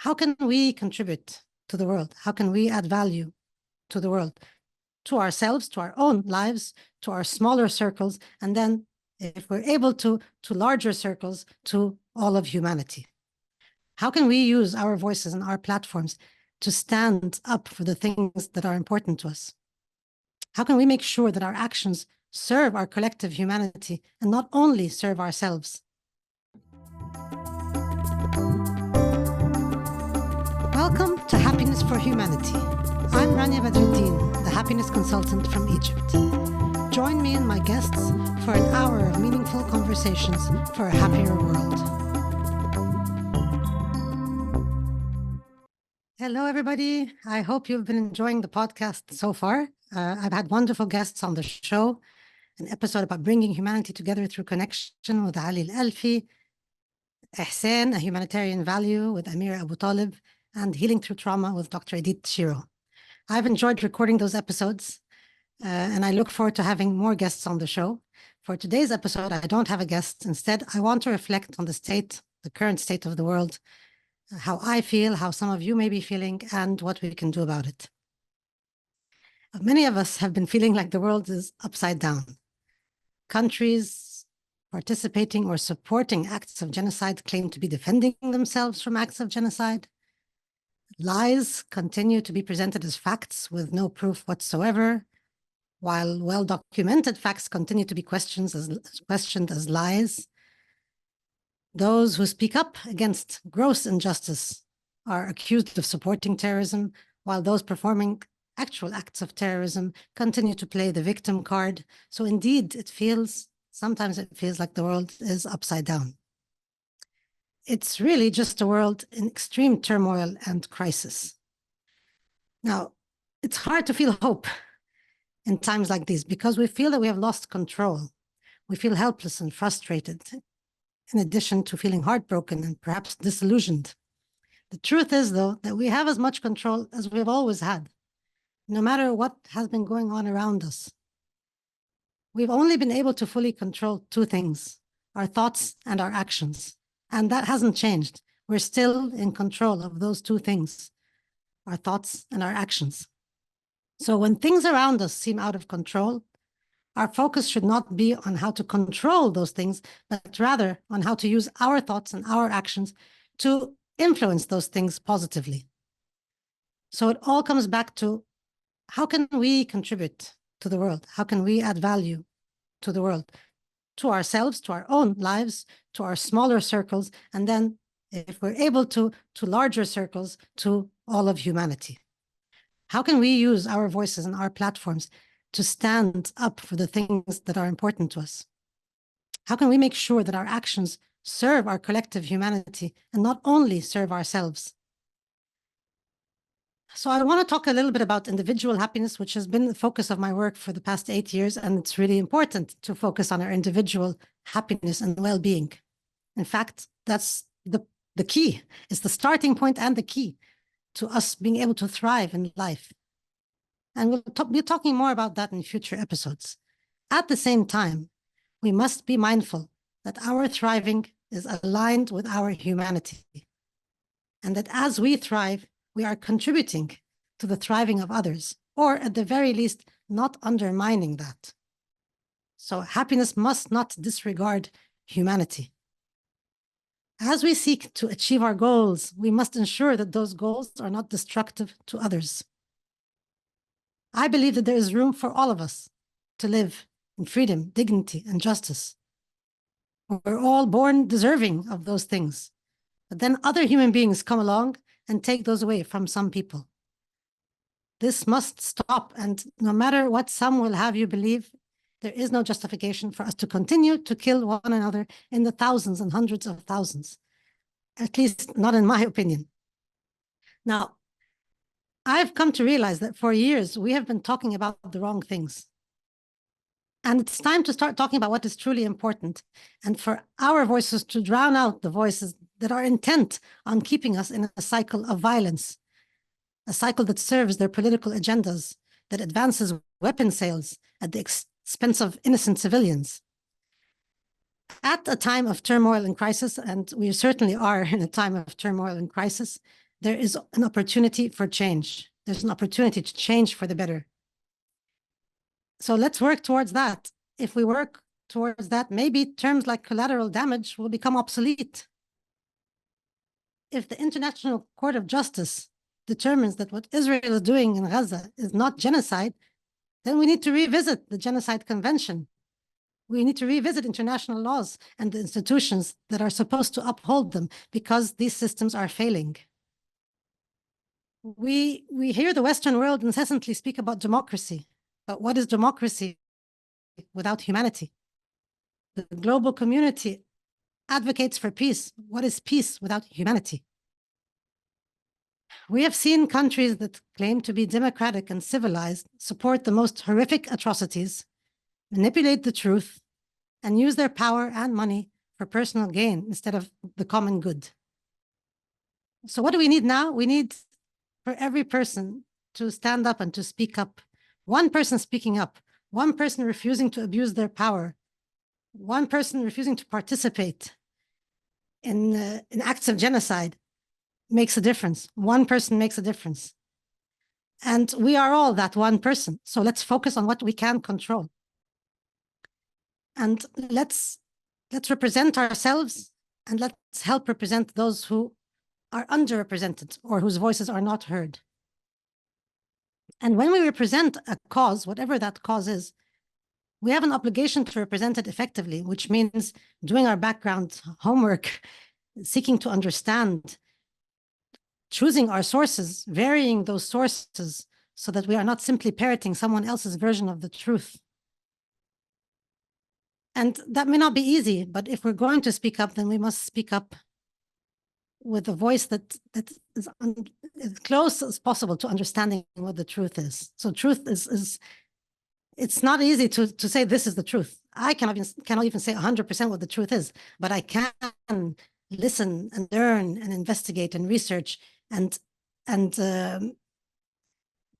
how can we contribute to the world? How can we add value to the world, to ourselves, to our own lives, to our smaller circles, and then, if we're able to larger circles, to all of humanity? How can we use our voices and our platforms to stand up for the things that are important to us? How can we make sure that our actions serve our collective humanity and not only serve ourselves? Welcome to Happiness for Humanity. I'm Rania Badreldin, the Happiness Consultant from Egypt. Join me and my guests for an hour of meaningful conversations for a happier world. Hello, everybody. I hope you've been enjoying the podcast so far. I've had wonderful guests on the show, an episode about bringing humanity together through connection with Ali Al-Alfi, Ihsan, a humanitarian value with Amira Abu Talib, and healing through trauma with Dr. Edith Shiro. I've enjoyed recording those episodes, and I look forward to having more guests on the show. For today's episode, I don't have a guest. Instead, I want to reflect on the current state of the world, how I feel, how some of you may be feeling, and what we can do about it. Many of us have been feeling like the world is upside down. Countries participating or supporting acts of genocide claim to be defending themselves from acts of genocide. Lies continue to be presented as facts with no proof whatsoever, while well-documented facts continue to be questioned as lies. Those who speak up against gross injustice are accused of supporting terrorism, while those performing actual acts of terrorism continue to play the victim card. So indeed, sometimes it feels like the world is upside down. It's really just a world in extreme turmoil and crisis. Now, it's hard to feel hope in times like these because we feel that we have lost control. We feel helpless and frustrated, in addition to feeling heartbroken and perhaps disillusioned. The truth is, though, that we have as much control as we've always had, no matter what has been going on around us. We've only been able to fully control two things: our thoughts and our actions. And that hasn't changed. We're still in control of those two things, our thoughts and our actions. So when things around us seem out of control, our focus should not be on how to control those things, but rather on how to use our thoughts and our actions to influence those things positively. So it all comes back to, how can we contribute to the world? How can we add value to the world, to ourselves, to our own lives, to our smaller circles, and then, if we're able to larger circles, to all of humanity? How can we use our voices and our platforms to stand up for the things that are important to us? How can we make sure that our actions serve our collective humanity and not only serve ourselves? So I want to talk a little bit about individual happiness, which has been the focus of my work for the past 8 years, and it's really important to focus on our individual happiness and well-being. In fact, that's the key. It's the starting point and the key to us being able to thrive in life. And we'll be talking more about that in future episodes. At the same time, we must be mindful that our thriving is aligned with our humanity, and that as we thrive, we are contributing to the thriving of others, or at the very least, not undermining that. So happiness must not disregard humanity. As we seek to achieve our goals, we must ensure that those goals are not destructive to others. I believe that there is room for all of us to live in freedom, dignity, and justice. We're all born deserving of those things, but then other human beings come along and take those away from some people. This must stop, and no matter what some will have you believe, there is no justification for us to continue to kill one another in the thousands and hundreds of thousands, at least not in my opinion. Now, I've come to realize that for years, we have been talking about the wrong things. And it's time to start talking about what is truly important, and for our voices to drown out the voices that are intent on keeping us in a cycle of violence, a cycle that serves their political agendas, that advances weapon sales at the expense of innocent civilians. At a time of turmoil and crisis, and we certainly are in a time of turmoil and crisis, there is an opportunity for change. There's an opportunity to change for the better. So let's work towards that. If we work towards that, maybe terms like collateral damage will become obsolete. If the International Court of Justice determines that what Israel is doing in Gaza is not genocide, then we need to revisit the Genocide Convention. We need to revisit international laws and the institutions that are supposed to uphold them, because these systems are failing. We hear the Western world incessantly speak about democracy, but what is democracy without humanity? The global community advocates for peace. What is peace without humanity? We have seen countries that claim to be democratic and civilized support the most horrific atrocities, manipulate the truth, and use their power and money for personal gain instead of the common good. So what do we need now? We need for every person to stand up and to speak up. One person speaking up, one person refusing to abuse their power, one person refusing to participate in acts of genocide makes a difference. One person makes a difference. And we are all that one person. So let's focus on what we can control. And let's represent ourselves, and let's help represent those who are underrepresented or whose voices are not heard. And when we represent a cause, whatever that cause is, we have an obligation to represent it effectively, which means doing our background homework, seeking to understand, choosing our sources, varying those sources so that we are not simply parroting someone else's version of the truth. And that may not be easy, but if we're going to speak up, then we must speak up with a voice that is as close as possible to understanding what the truth is. So truth is it's not easy to say this is the truth. I cannot even say 100% what the truth is, but I can listen and learn and investigate and research and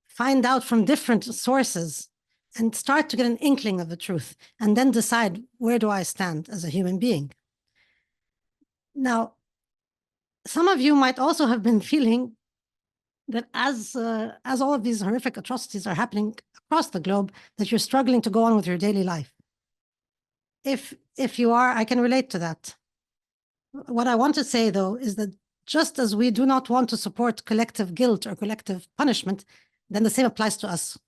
find out from different sources and start to get an inkling of the truth, and then decide, where do I stand as a human being? Now, some of you might also have been feeling that as all of these horrific atrocities are happening across the globe, that you're struggling to go on with your daily life. If you are, I can relate to that. What I want to say, though, is that just as we do not want to support collective guilt or collective punishment, then the same applies to us.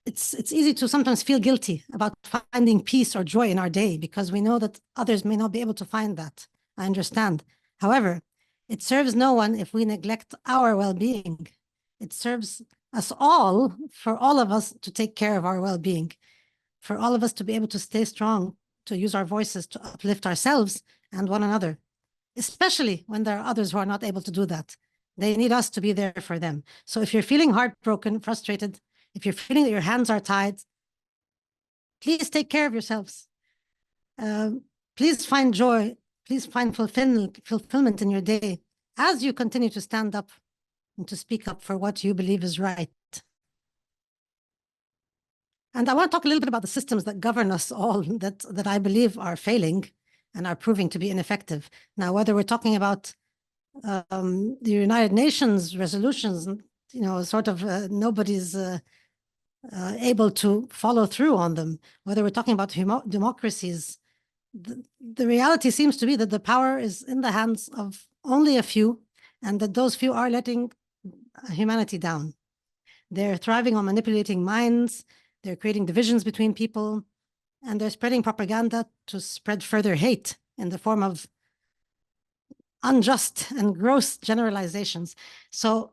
It's easy to sometimes feel guilty about finding peace or joy in our day because we know that others may not be able to find that. I understand. However, it serves no one if we neglect our well-being. It serves us all, for all of us to take care of our well-being, for all of us to be able to stay strong, to use our voices to uplift ourselves and one another, especially when there are others who are not able to do that. They need us to be there for them. So if you're feeling heartbroken, frustrated, if you're feeling that your hands are tied, please take care of yourselves. Please find joy. Please find fulfillment in your day as you continue to stand up and to speak up for what you believe is right. And I want to talk a little bit about the systems that govern us all that I believe are failing and are proving to be ineffective. Now, whether we're talking about the United Nations resolutions, sort of nobody's able to follow through on them, whether we're talking about democracies, the reality seems to be that the power is in the hands of only a few, and that those few are letting humanity down. They're thriving on manipulating minds, they're creating divisions between people, and they're spreading propaganda to spread further hate in the form of unjust and gross generalizations. So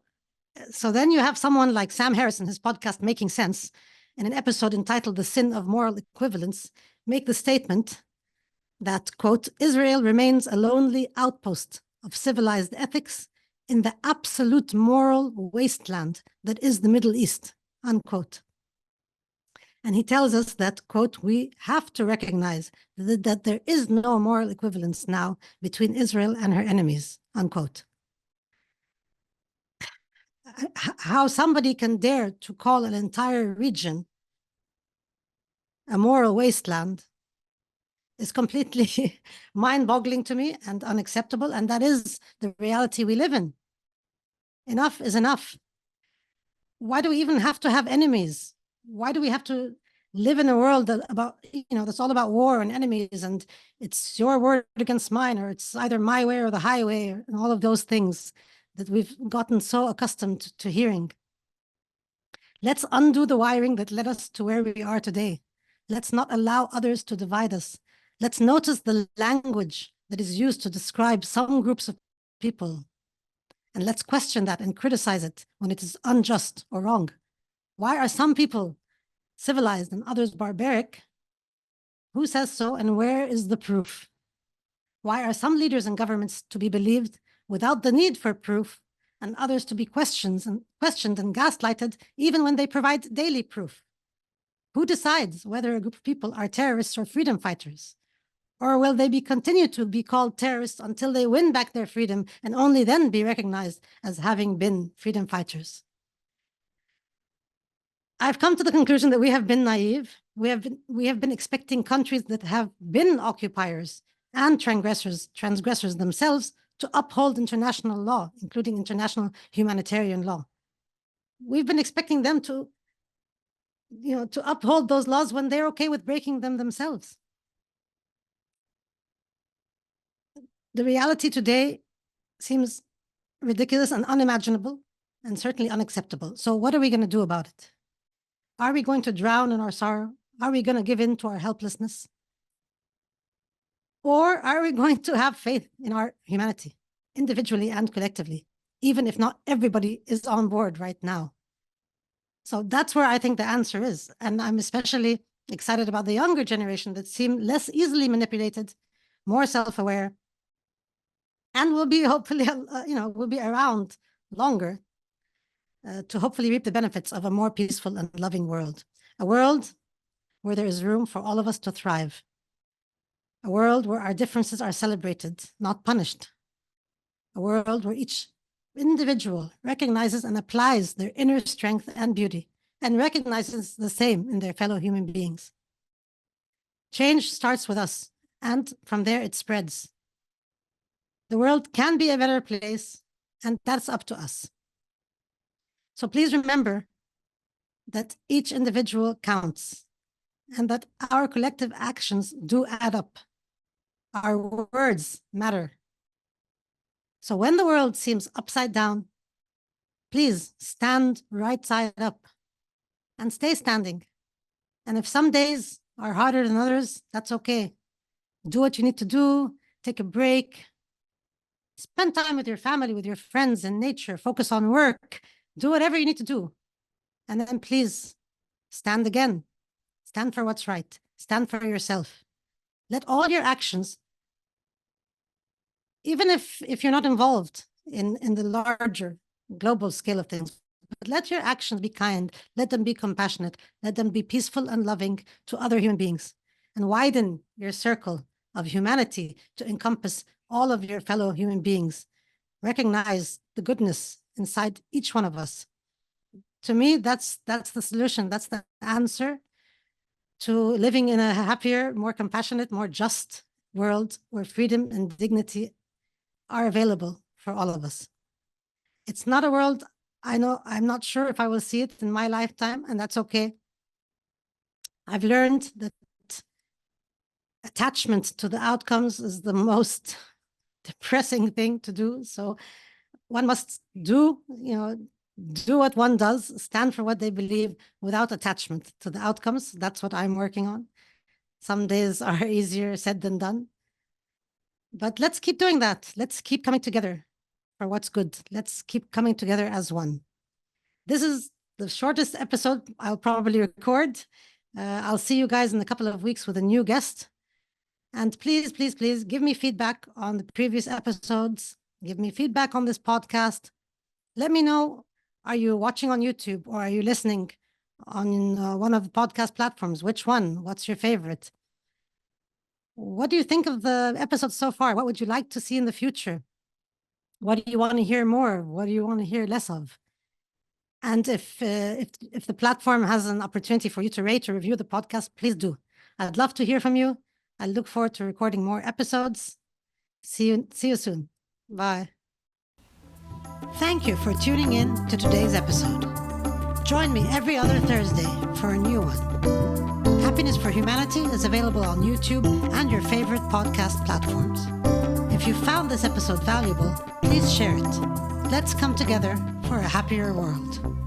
then you have someone like Sam Harris in his podcast, Making Sense, in an episode entitled The Sin of Moral Equivalence, make the statement that, quote, Israel remains a lonely outpost of civilized ethics in the absolute moral wasteland that is the Middle East, unquote. And he tells us that, quote, we have to recognize that there is no moral equivalence now between Israel and her enemies, unquote. How somebody can dare to call an entire region a moral wasteland is completely mind-boggling to me and unacceptable. And that is the reality we live in. Enough is enough. Why do we even have to have enemies? Why do we have to live in a world that's all about war and enemies, and it's your word against mine, or it's either my way or the highway, and all of those things that we've gotten so accustomed to hearing? Let's undo the wiring that led us to where we are today. Let's not allow others to divide us. Let's notice the language that is used to describe some groups of people. And let's question that and criticize it when it is unjust or wrong. Why are some people civilized and others barbaric? Who says so, and where is the proof? Why are some leaders and governments to be believed without the need for proof, and others to be questioned and gaslighted even when they provide daily proof? Who decides whether a group of people are terrorists or freedom fighters? Or will they continue to be called terrorists until they win back their freedom and only then be recognized as having been freedom fighters? I've come to the conclusion that we have been naive. We have been expecting countries that have been occupiers and transgressors themselves to uphold international law, including international humanitarian law. We've been expecting them to uphold those laws when they're okay with breaking them themselves. The reality today seems ridiculous and unimaginable, and certainly unacceptable. So what are we going to do about it? Are we going to drown in our sorrow? Are we going to give in to our helplessness? Or are we going to have faith in our humanity, individually and collectively, even if not everybody is on board right now? So that's where I think the answer is. And I'm especially excited about the younger generation that seem less easily manipulated, more self-aware, and will be hopefully, will be around longer to hopefully reap the benefits of a more peaceful and loving world. A world where there is room for all of us to thrive. A world where our differences are celebrated, not punished. A world where each individual recognizes and applies their inner strength and beauty, and recognizes the same in their fellow human beings. Change starts with us, and from there it spreads. The world can be a better place, and that's up to us. So please remember that each individual counts, and that our collective actions do add up. Our words matter. So when the world seems upside down, please stand right side up and stay standing. And if some days are harder than others, that's okay. Do what you need to do, take a break, spend time with your family, with your friends in nature, focus on work, do whatever you need to do. And then please stand again. Stand for what's right. Stand for yourself. Let all your actions, even if you're not involved in the larger global scale of things, but let your actions be kind, let them be compassionate, let them be peaceful and loving to other human beings, and widen your circle of humanity to encompass all of your fellow human beings. Recognize the goodness inside each one of us. To me, that's the solution. That's the answer to living in a happier, more compassionate, more just world where freedom and dignity are available for all of us. It's not a world, I know, I'm not sure if I will see it in my lifetime, and that's okay. I've learned that attachment to the outcomes is the most depressing thing to do. So one must do what one does, stand for what they believe without attachment to the outcomes. That's what I'm working on. Some days are easier said than done. But let's keep doing that. Let's keep coming together for what's good. Let's keep coming together as one. This is the shortest episode I'll probably record. I'll see you guys in a couple of weeks with a new guest. And please, please, please give me feedback on the previous episodes. Give me feedback on this podcast. Let me know, are you watching on YouTube or are you listening on one of the podcast platforms? Which one? What's your favorite? What do you think of the episodes so far? What would you like to see in the future? What do you want to hear more? What do you want to hear less of? And if the platform has an opportunity for you to rate or review the podcast, please do. I'd love to hear from you. I look forward to recording more episodes. See you soon. Bye. Thank you for tuning in to today's episode. Join me every other Thursday for a new one. Happiness for Humanity is available on YouTube and your favorite podcast platforms. If you found this episode valuable, please share it. Let's come together for a happier world.